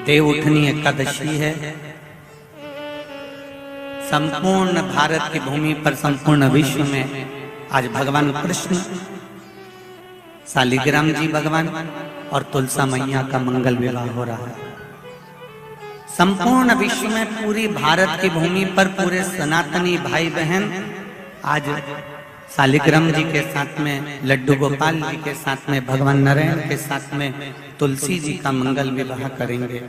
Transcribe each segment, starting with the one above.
देवउठनी एकादशी है। संपूर्ण भारत की भूमि पर, संपूर्ण विश्व में आज भगवान कृष्ण, शालिग्राम जी भगवान और तुलसा मैया का मंगल विवाह हो रहा है। संपूर्ण विश्व में, पूरी भारत की भूमि पर पूरे सनातनी भाई बहन आज शालिग्राम जी के साथ में, लड्डू गोपाल जी के साथ में, भगवान नारायण के साथ में तुलसी जी का मंगल विवाह करेंगे।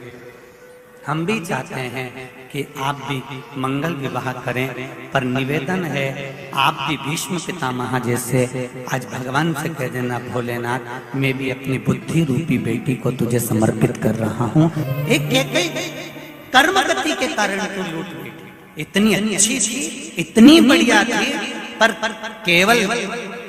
हम भी चाहते हैं कि आप भी मंगल विवाह करें, पर निवेदन है आप भी भीष्म पितामह जैसे आज भगवान से कह देना, भोलेनाथ मैं भी अपनी बुद्धि रूपी बेटी को तुझे समर्पित कर रहा हूँ। एक कर्म गति के कारण तू लूट बैठी, इतनी अच्छी थी, इतनी बढ़िया थी, पर केवल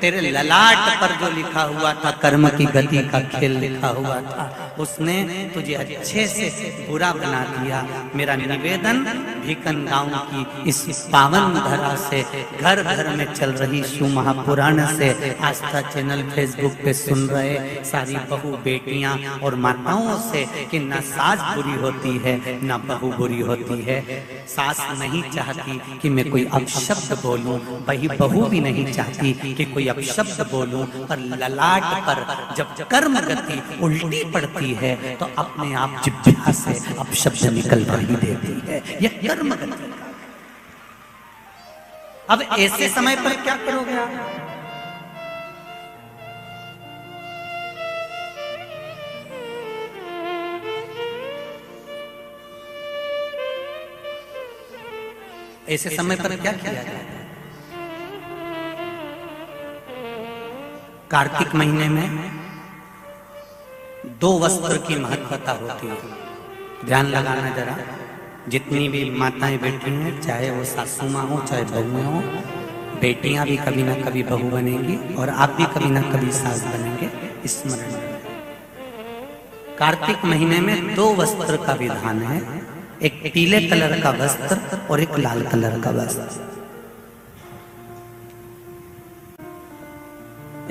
तेरे ललाट पर जो लिखा हुआ था कर्म की गति का खेल लिखा हुआ था, उसने तुझे अच्छे से बुरा बना दिया। मेरा निवेदन भीकन गांव की इस पावन धरा से, घर घर में चल रही शिव महापुराण से, आस्था चैनल फेसबुक पे सुन रहे सारी बहू बेटियां और माताओं से कि ना सास बुरी होती है ना बहू बुरी होती है। सास नहीं चाहती कि मैं कोई अपशब्द बोलूं, वही बहू भी नहीं चाहती कि कोई अपशब्द बोलूं, पर ललाट पर जब कर्म गति उल्टी पड़ती है तो अपने आप जिह्वा से अपशब्द निकल ही देती है। यह कर्म गति। अब ऐसे समय पर क्या करोगे आप? ऐसे समय पर क्या किया जाए? कार्तिक महीने में 2 वस्त्र की महत्वता होती है। ध्यान लगाना जरा, जितनी भी माताएं बैठी हैं, चाहे वो सासू माँ हो चाहे बहुएं हो, बेटियां भी कभी ना कभी बहू बनेंगी और आप भी कभी ना कभी सास बनेंगे, स्मरण रखें। कार्तिक महीने में 2 वस्त्र का विधान है, एक पीले कलर का वस्त्र और एक लाल कलर का वस्त्र।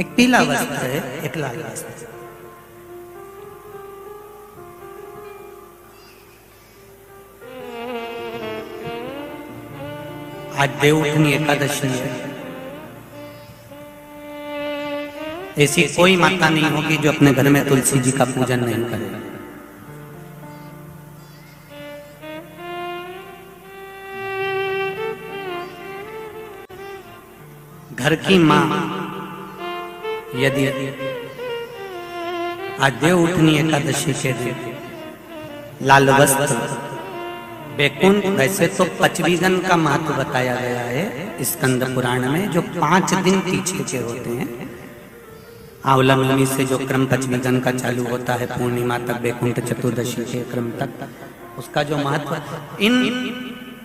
एक पीला वस्त्र है, एक लाल वस्त्र। आज देवउठनी एकादशी है। ऐसी कोई माता नहीं होगी जो अपने घर में तुलसी जी का पूजन नहीं करे। घर की मां यदि आज देवउठनी एकादशी के दिन लाल वस्त्र, बैकुंठ, वैसे तो 25 का महत्व बताया गया है स्कंद पुराण में, जो 5 दिन पीछे के होते हैं। आंवला नवमी से जो क्रम 25 का चालू होता है, पूर्णिमा तक, बैकुंठ चतुर्दशी के क्रम तक, उसका जो महत्व, इन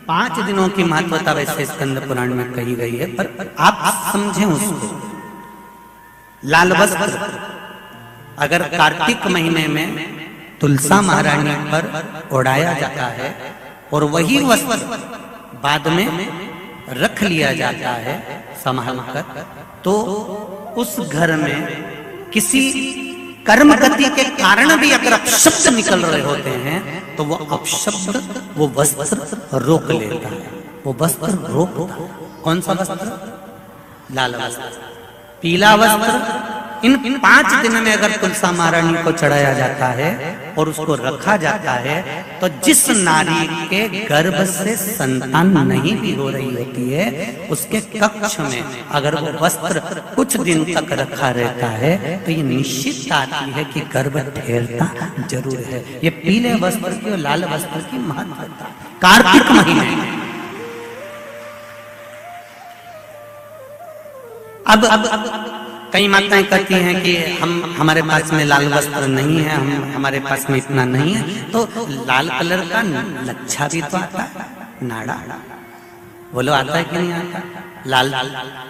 5 दिनों की महत्वता वैसे स्कंद पुराण में कही गई है, पर आप समझें उसको। लाल वस्त्र अगर कार्तिक महीने में तुलसा महारानी पर ओढ़ाया जाता है और वही वस्त्र बाद में रख लिया जाता है संभाल कर, तो उस घर में किसी कर्म गति के कारण भी अगर अपशब्द निकल रहे होते हैं तो वो अपशब्द वो वस्त्र रोक लेता है। वो वस्त्र रोकता है। कौन सा वस्त्र? लाल वस्त्र। पीला वस्त्र इन 5 दिन में अगर तुलसा महारानी को चढ़ाया जाता है और उसको रखा जाता है, तो जिस नारी के गर्भ से संतान नहीं भी हो रही होती है, उसके कक्ष में अगर वो वस्त्र कुछ दिन तक रखा रहता है तो ये निश्चित आती है कि गर्भ ठहरता जरूर है। ये पीले वस्त्र की और लाल वस्त्र की महत्वता कार्तिक महीने में। अब कई माताएं कहती हैं कि हमारे पास में लाल वस्त्र नहीं है, हमारे पास में इतना नहीं है, तो लाल कलर का लच्छा भी तो आता है, नाड़ा। बोलो आता है कि नहीं आता? लाल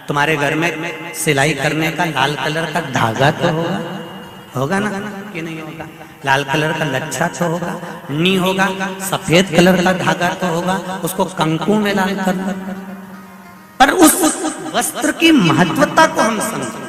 तुम्हारे घर में सिलाई करने का लाल कलर का धागा तो होगा, होगा ना कि नहीं होगा? लाल कलर का लच्छा तो होगा, नहीं होगा सफेद कलर का धागा तो होगा, उसको कंकु में लाल करना। पर उस वस्त्र की महत्वता को हम समझें।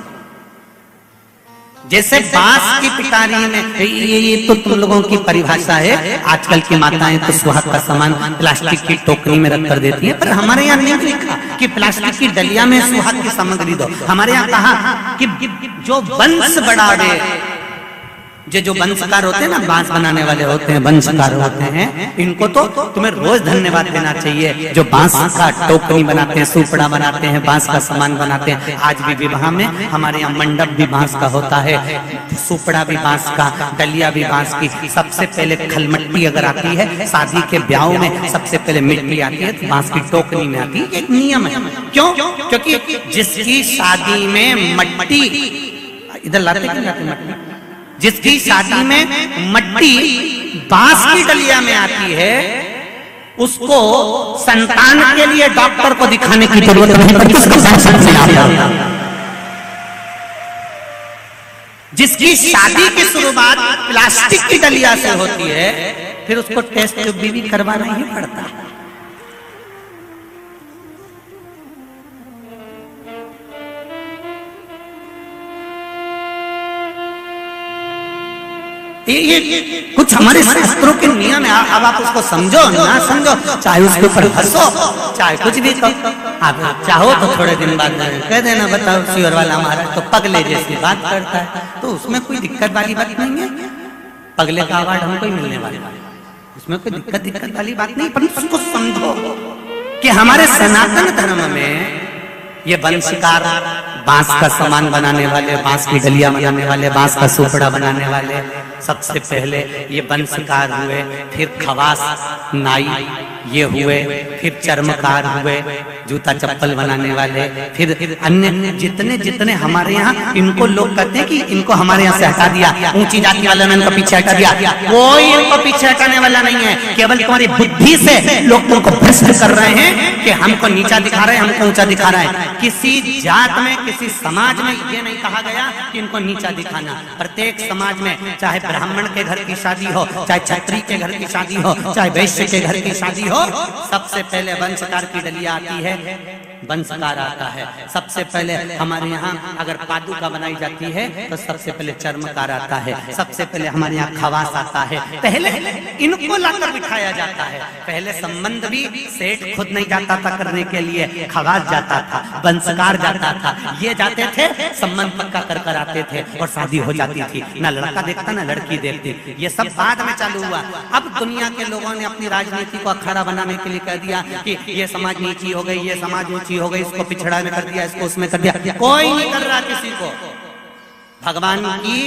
जैसे बांस की पिटारी में, ये तो तुम लोगों की परिभाषा है। आजकल की माताएं तो सुहाग का सामान प्लास्टिक की टोकरी में रख कर देती हैं, पर हमारे यहाँ नहीं लिखा कि प्लास्टिक की डलिया में सुहाग की सामग्री दो। हमारे यहाँ कहा कि जो वंश बढ़ावे, जो वंशकार होते हैं ना, बांस बनाने वाले होते हैं, वंशकार होते हैं, इनको तो तुम्हें रोज धन्यवाद देना चाहिए। जो बांस का टोकरी बनाते हैं, सुपड़ा बनाते हैं, बांस का सामान बनाते हैं। आज भी विवाह में हमारे यहाँ मंडप भी बांस का होता है, सुपड़ा भी बांस का, डलिया भी बांस की। सबसे पहले खलमट्टी अगर आती है, शादी के ब्याह में सबसे पहले मिट्टी आती है, तो बांस की टोकरी में आती है। एक नियम है। क्यों? क्योंकि जिसकी शादी में मट्टी, इधर लाते मट्टी, जिसकी शादी में मट्टी बांस की डलिया में आती है, उसको संतान के लिए डॉक्टर को दिखाने की जरूरत नहीं। जिसकी शादी की शुरुआत प्लास्टिक की डलिया से होती है, फिर उसको टेस्ट भी करवाना ही पड़ता है। ये कुछ हमारे शास्त्रों के नियम है। अब आप उसको समझो ना समझो, चाहे उसके ऊपर हंसो, चाहे कुछ भी कहो। आप चाहो तो थोड़े दिन बाद कह देना, बताओ शिवर वाला हमारा तो पगले जैसी बात करता है, तो उसमें कोई दिक्कत वाली बात नहीं है। पगले का अवार्ड हमको ही मिलने वाला है, उसमें कोई दिक्कत वाली बात नहीं। पर उसको समझो कि हमारे सनातन धर्म में ये वंशकार, बांस का सामान बनाने वाले, बांस की डलिया बनाने वाले, बांस का सुपड़ा बनाने वाले, सबसे पहले ये वंशकार हुए, फिर खवास नाई ये हुए, फिर चर्मकार हुए, जूता चप्पल बनाने वाले, फिर अन्य जितने जितने हमारे यहाँ, इनको लोग कहते हैं कि इनको हमारे यहाँ से हटा दिया, ऊंची जाति वालों ने इनको पीछे हटा दिया। कोई इनको पीछे हटाने वाला नहीं है। केवल तुम्हारी बुद्धि से लोग तुमको भ्रष्ट कर रहे हैं कि हमको नीचा दिखा रहे हैं, हमको ऊंचा दिखा रहा है। किसी जात में, किसी समाज में ये नहीं कहा गया कि इनको नीचा दिखाना। प्रत्येक समाज में, चाहे ब्राह्मण के घर की शादी हो, चाहे क्षत्रिय के घर की शादी हो, चाहे वैश्य के घर की शादी हो, सबसे पहले वंशकार की डलिया आती है, वंशकार आता है। सबसे पहले हमारे यहाँ अगर पादुका बनाई जाती है तो सबसे पहले चर्मकार आता है, सबसे पहले हमारे यहाँ खवास आता है। पहले इनको लाकर बिठाया जाता है। पहले संबंध भी सेठ खुद नहीं जाता था करने के लिए, खवास जाता था, वंशकार जाता था, ये जाते थे, संबंध पक्का कर कर आते थे और शादी हो जाती थी। ना लड़का देखता ना लड़की देखती। ये सब बाद में चालू हुआ। अब दुनिया के लोगों ने अपनी राजनीति को अखाड़ा बनाने के लिए कह दिया कि ये समाज नीची हो गई, ये समाज ऊंची हो गई, इसको पिछड़ा में कर दिया, इसको उसमें कर दिया। कोई नहीं कर रहा किसी को। भगवान की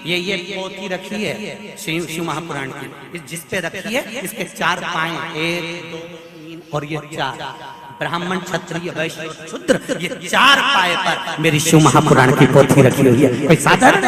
ये पोथी रखी है शिव महापुराण की, जिस पे रखी है, इसके 4 पाए, 1 2 3 और ये 4, ब्राह्मण क्षत्रिय वैश्य शूद्र, ये 4 पाए पर मेरी शिव महापुराण की पोथी रखी हुई है। कोई साधारण